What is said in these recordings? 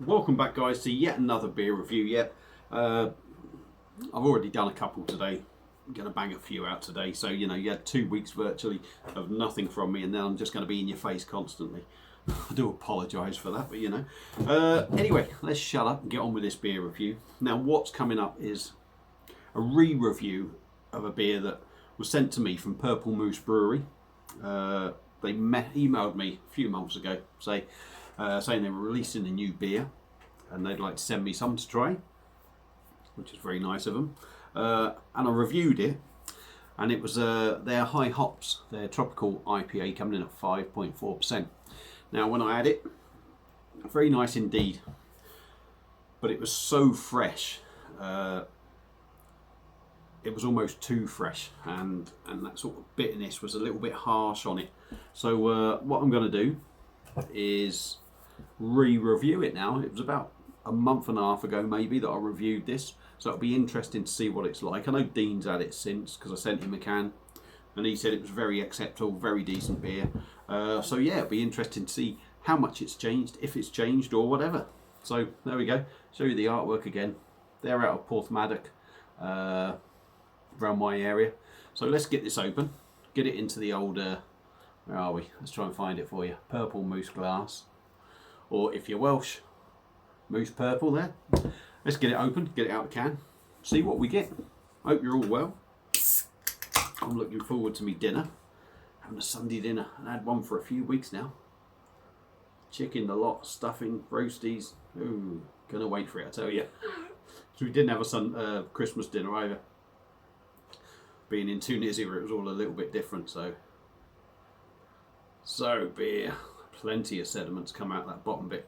Welcome back, guys, to yet another beer review. I've already done a couple today. I'm going to bang a few out today. So, you had 2 weeks virtually of nothing from me, and now I'm just going to be in your face constantly. I do apologise for that, but anyway, let's shut up and get on with this beer review. Now, what's coming up is a re-review of a beer that was sent to me from Purple Moose Brewery. They emailed me a few months ago saying they were releasing a new beer and they'd like to send me some to try, which is very nice of them. And I reviewed it, and it was their high hops, their tropical IPA, coming in at 5.4%. Now, when I had it, very nice indeed, but it was so fresh. It was almost too fresh, and that sort of bitterness was a little bit harsh on it. So what I'm going to do is re-review it now. It was about a month and a half ago maybe that I reviewed this, so it'll be interesting to see what it's like. I know Dean's had it since, because I sent him a can and he said it was very acceptable, very decent beer. So yeah, it'll be interesting to see how much it's changed, if it's changed or whatever. So there we go, show you the artwork again. They're out of Porthmadog, around my area. So let's get this open, get it into the old where are we? Let's try and find it for you. Purple Moose glass, or if you're Welsh, Moose Purple there. Let's get it open, get it out of the can, see what we get. Hope you're all well. I'm looking forward to me dinner, having a Sunday dinner. I had one for a few weeks now. Chicken, the lot, stuffing, roasties. Ooh, gonna wait for it, I tell you. So we didn't have a Christmas dinner either. Being in Tunisia, it was all a little bit different, so beer, plenty of sediments come out that bottom bit.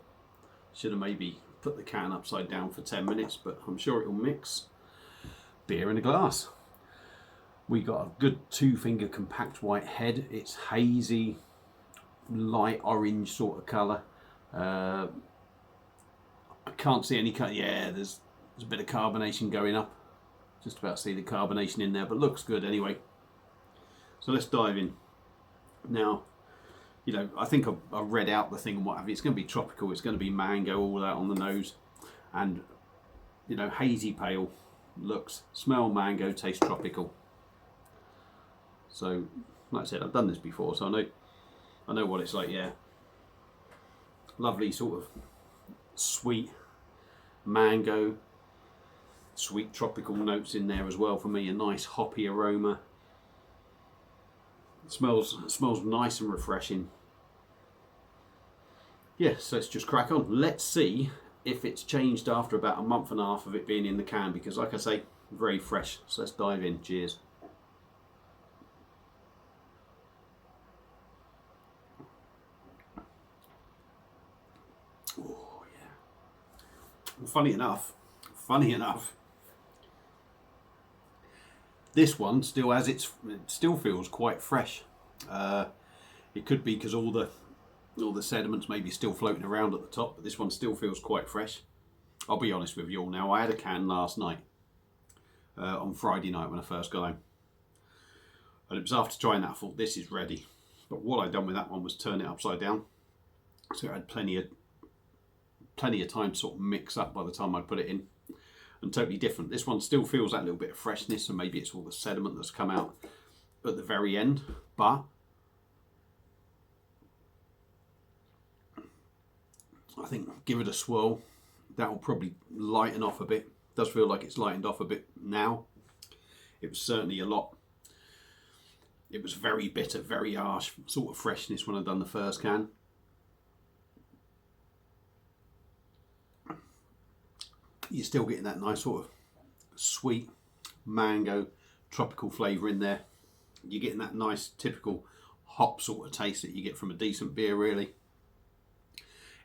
Should have maybe put the can upside down for 10 minutes, but I'm sure it'll mix. Beer in a glass. We got a good 2-finger compact white head. It's hazy, light orange sort of colour. I can't see any colour. Yeah, there's a bit of carbonation going up. Just about see the carbonation in there, but looks good anyway. So let's dive in. Now, I think I read out the thing and what have you. It's going to be tropical, it's going to be mango, all that on the nose. And, hazy pale, looks, smell mango, taste tropical. So, like I said, I've done this before, so I know what it's like, yeah. Lovely sort of sweet mango, sweet tropical notes in there as well for me. A nice hoppy aroma. It smells nice and refreshing. Yes, let's just crack on. Let's see if it's changed after about a month and a half of it being in the can, because like I say, very fresh. So let's dive in. Cheers. Oh yeah. Well, funny enough, this one still has it still feels quite fresh. It could be because all the sediments maybe still floating around at the top, but this one still feels quite fresh. I'll be honest with you all now. I had a can last night, on Friday night when I first got home, and it was after trying that I thought this is ready. But what I'd done with that one was turn it upside down, so it had plenty of time to sort of mix up by the time I put it in. And totally different. This one still feels that little bit of freshness, and maybe it's all the sediment that's come out at the very end, but I think give it a swirl, that will probably lighten off a bit. It does feel like it's lightened off a bit now. It was certainly it was very bitter, very harsh sort of freshness when I'd done the first can. You're still getting that nice sort of sweet mango tropical flavour in there. You're getting that nice typical hop sort of taste that you get from a decent beer, really.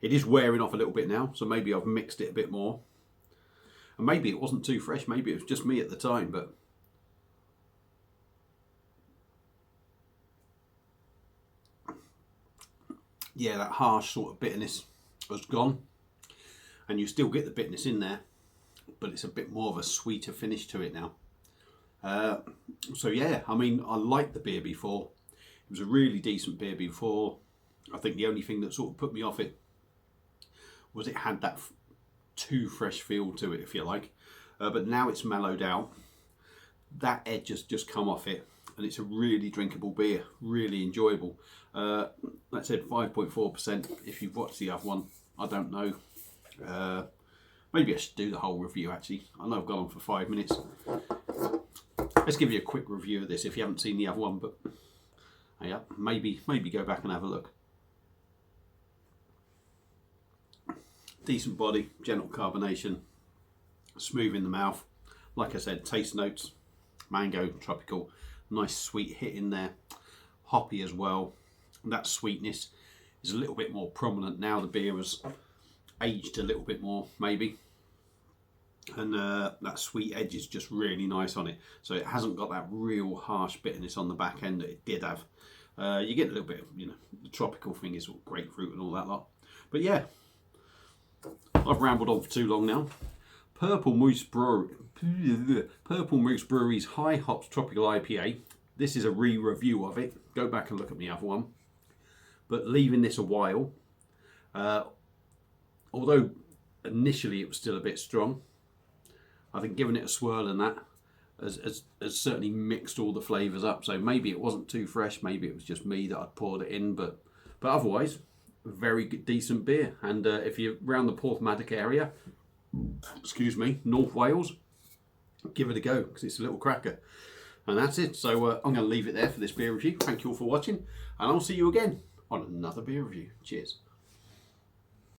It is wearing off a little bit now, so maybe I've mixed it a bit more. And maybe it wasn't too fresh, maybe it was just me at the time, but yeah, that harsh sort of bitterness has gone. And you still get the bitterness in there, but it's a bit more of a sweeter finish to it now. So yeah, I mean, I liked the beer before. It was a really decent beer before. I think the only thing that sort of put me off it was it had that too fresh feel to it, if you like. But now it's mellowed out. That edge has just come off it, and it's a really drinkable beer, really enjoyable. Like I said, 5.4%. If you've watched the other one, I don't know. Maybe I should do the whole review actually. I know I've gone on for 5 minutes. Let's give you a quick review of this if you haven't seen the other one, but yeah, maybe go back and have a look. Decent body, gentle carbonation, smooth in the mouth. Like I said, taste notes, mango, tropical, nice sweet hit in there, hoppy as well. And that sweetness is a little bit more prominent now. The beer has aged a little bit more, maybe, and that sweet edge is just really nice on it. So it hasn't got that real harsh bitterness on the back end that it did have. You get a little bit of, you know, the tropical thing is grapefruit and all that lot. But yeah, I've rambled on for too long now. Purple Moose Brewery's High Hops Tropical IPA. This is a re-review of it. Go back and look at the other one. But leaving this a while, although initially it was still a bit strong, I think giving it a swirl and that has certainly mixed all the flavours up. So maybe it wasn't too fresh, maybe it was just me that I'd poured it in, but otherwise, very good, decent beer. And if you're around the Porthmadog area, excuse me, North Wales, give it a go, because it's a little cracker. And that's it. So I'm going to leave it there for this beer review. Thank you all for watching, and I'll see you again on another beer review. Cheers.